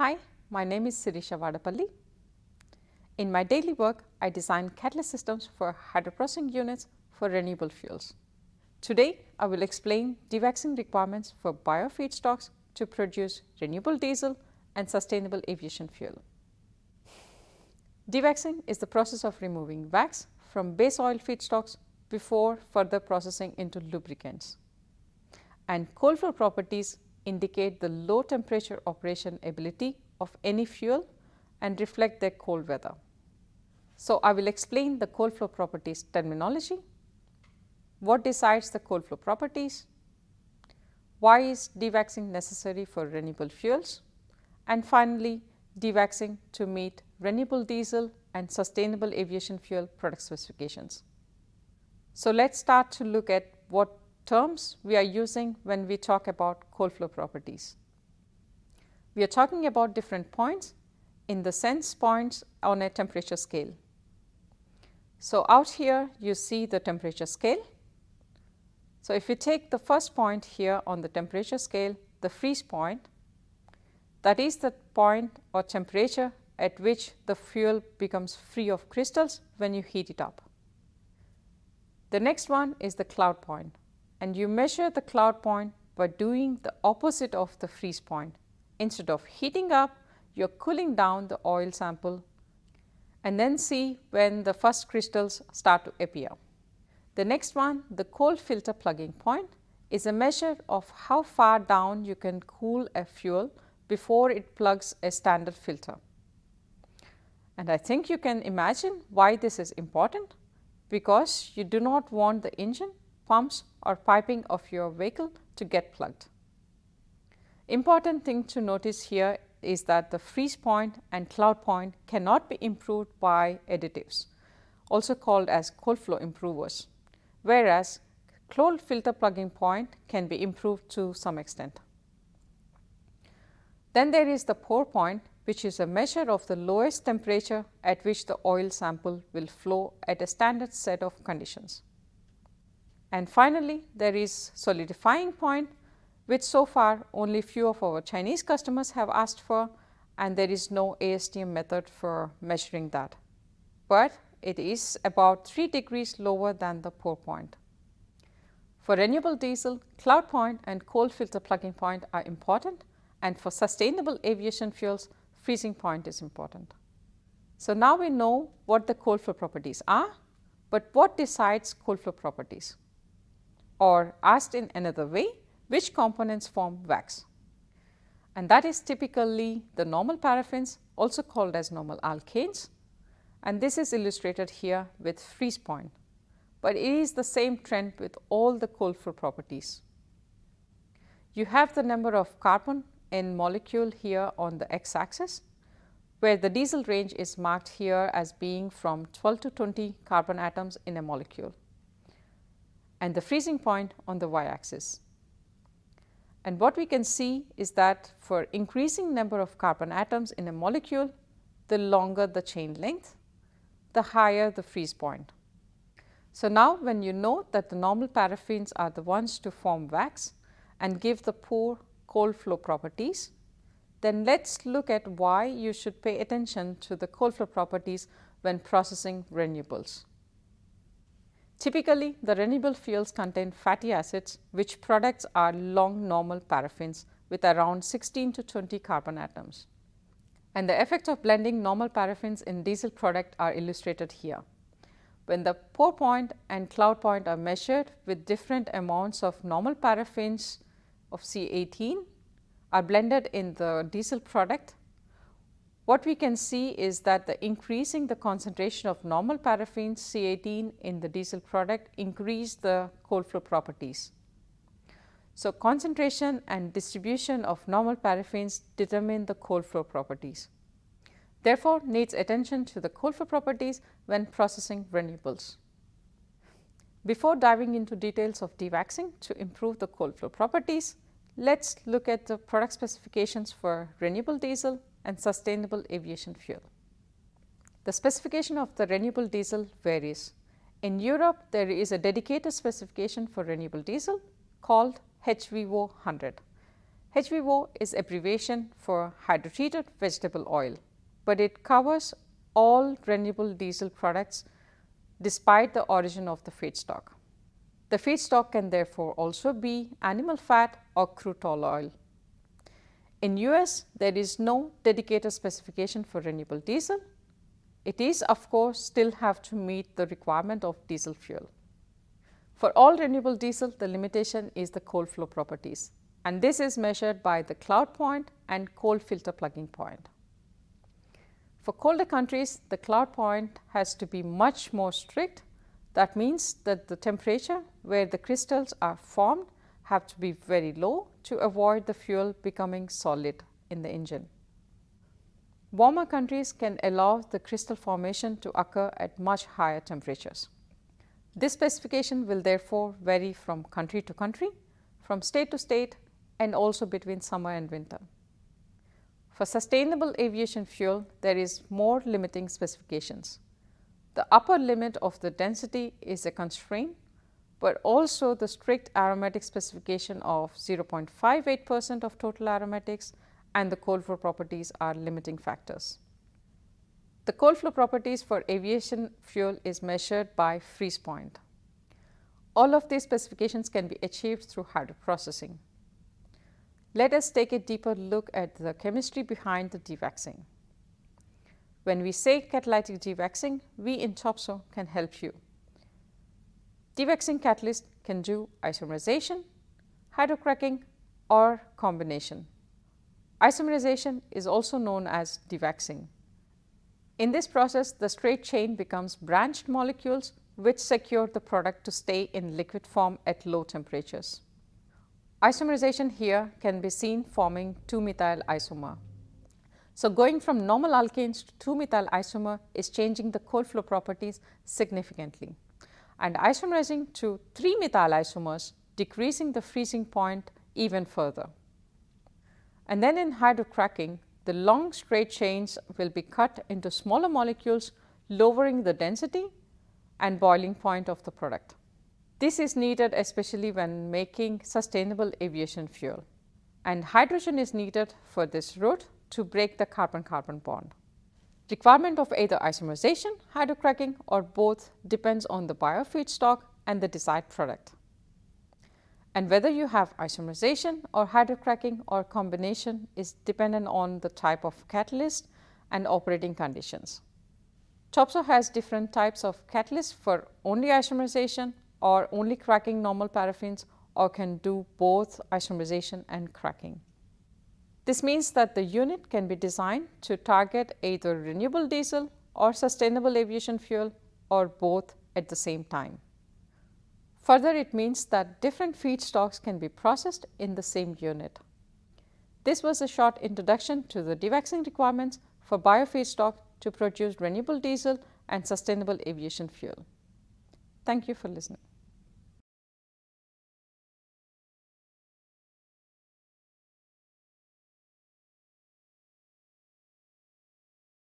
Hi, my name is Sirisha Vadapalli. In my daily work, I design catalyst systems for hydroprocessing units for renewable fuels. Today, I will explain dewaxing requirements for biofeedstocks to produce renewable diesel and sustainable aviation fuel. Dewaxing is the process of removing wax from base oil feedstocks before further processing into lubricants. And cold flow properties indicate the low temperature operation ability of any fuel and reflect their cold weather. So, I will explain the cold flow properties terminology, what decides the cold flow properties, why is dewaxing necessary for renewable fuels, and finally dewaxing to meet renewable diesel and sustainable aviation fuel product specifications. So, let us start to look at what terms we are using when we talk about cold flow properties. We are talking about different points in the sense points on a temperature scale. So, out here you see the temperature scale. So, if we take the first point here on the temperature scale, the freeze point, that is the point or temperature at which the fuel becomes free of crystals when you heat it up. The next one is the cloud point, and you measure the cloud point by doing the opposite of the freeze point. Instead of heating up, you are cooling down the oil sample and then see when the first crystals start to appear. The next one, the cold filter plugging point, is a measure of how far down you can cool a fuel before it plugs a standard filter. And I think you can imagine why this is important, because you do not want the engine, pumps or piping of your vehicle to get plugged. Important thing to notice here is that the freeze point and cloud point cannot be improved by additives, also called as cold flow improvers, whereas cold filter plugging point can be improved to some extent. Then there is the pour point, which is a measure of the lowest temperature at which the oil sample will flow at a standard set of conditions. And finally, there is solidifying point, which so far only few of our Chinese customers have asked for, and there is no ASTM method for measuring that. But it is about 3 degrees lower than the pour point. For renewable diesel, cloud point and cold filter plugging point are important, and for sustainable aviation fuels, freezing point is important. So, now we know what the cold flow properties are, but what decides cold flow properties? Or asked in another way, which components form wax? And that is typically the normal paraffins, also called as normal alkanes, and this is illustrated here with freeze point, but it is the same trend with all the cold flow properties. You have the number of carbon in molecule here on the x axis, where the diesel range is marked here as being from 12 to 20 carbon atoms in a molecule, and the freezing point on the y axis. And what we can see is that for increasing number of carbon atoms in a molecule, the longer the chain length, the higher the freeze point. So, now when you know that the normal paraffins are the ones to form wax and give the poor cold flow properties, then let us look at why you should pay attention to the cold flow properties when processing renewables. Typically, the renewable fuels contain fatty acids, which products are long normal paraffins with around 16 to 20 carbon atoms. And the effect of blending normal paraffins in diesel product are illustrated here. When the pour point and cloud point are measured with different amounts of normal paraffins of C18 are blended in the diesel product, what we can see is that the increasing the concentration of normal paraffins C18 in the diesel product increase the cold flow properties. So, concentration and distribution of normal paraffins determine the cold flow properties. Therefore, needs attention to the cold flow properties when processing renewables. Before diving into details of dewaxing to improve the cold flow properties, let us look at the product specifications for renewable diesel and sustainable aviation fuel. The specification of the renewable diesel varies. In Europe, there is a dedicated specification for renewable diesel called HVO 100. HVO is abbreviation for hydrotreated vegetable oil, but it covers all renewable diesel products despite the origin of the feedstock. The feedstock can therefore also be animal fat or crude tall oil. In US, there is no dedicated specification for renewable diesel. It is, of course, still have to meet the requirement of diesel fuel. For all renewable diesel, the limitation is the cold flow properties, and this is measured by the cloud point and cold filter plugging point. For colder countries, the cloud point has to be much more strict. That means that the temperature where the crystals are formed have to be very low to avoid the fuel becoming solid in the engine. Warmer countries can allow the crystal formation to occur at much higher temperatures. This specification will therefore vary from country to country, from state to state, and also between summer and winter. For sustainable aviation fuel, there is more limiting specifications. The upper limit of the density is a constraint, but also the strict aromatic specification of 0.58% of total aromatics and the cold flow properties are limiting factors. The cold flow properties for aviation fuel is measured by freeze point. All of these specifications can be achieved through hydroprocessing. Let us take a deeper look at the chemistry behind the dewaxing. When we say catalytic dewaxing, we in Topsoe can help you. Dewaxing catalyst can do isomerization, hydrocracking, or combination. Isomerization is also known as dewaxing. In this process, the straight chain becomes branched molecules which secure the product to stay in liquid form at low temperatures. Isomerization here can be seen forming 2-methyl isomer. So going from normal alkanes to 2-methyl isomer is changing the cold flow properties significantly, and isomerizing to 3-methyl isomers, decreasing the freezing point even further. And then in hydrocracking, the long straight chains will be cut into smaller molecules, lowering the density and boiling point of the product. This is needed especially when making sustainable aviation fuel, and hydrogen is needed for this route to break the carbon-carbon bond. Requirement of either isomerization, hydrocracking, or both depends on the biofeedstock and the desired product. And whether you have isomerization or hydrocracking or combination is dependent on the type of catalyst and operating conditions. Topsoe has different types of catalysts for only isomerization or only cracking normal paraffins, or can do both isomerization and cracking. This means that the unit can be designed to target either renewable diesel or sustainable aviation fuel, or both at the same time. Further, it means that different feedstocks can be processed in the same unit. This was a short introduction to the dewaxing requirements for biofeedstock to produce renewable diesel and sustainable aviation fuel. Thank you for listening.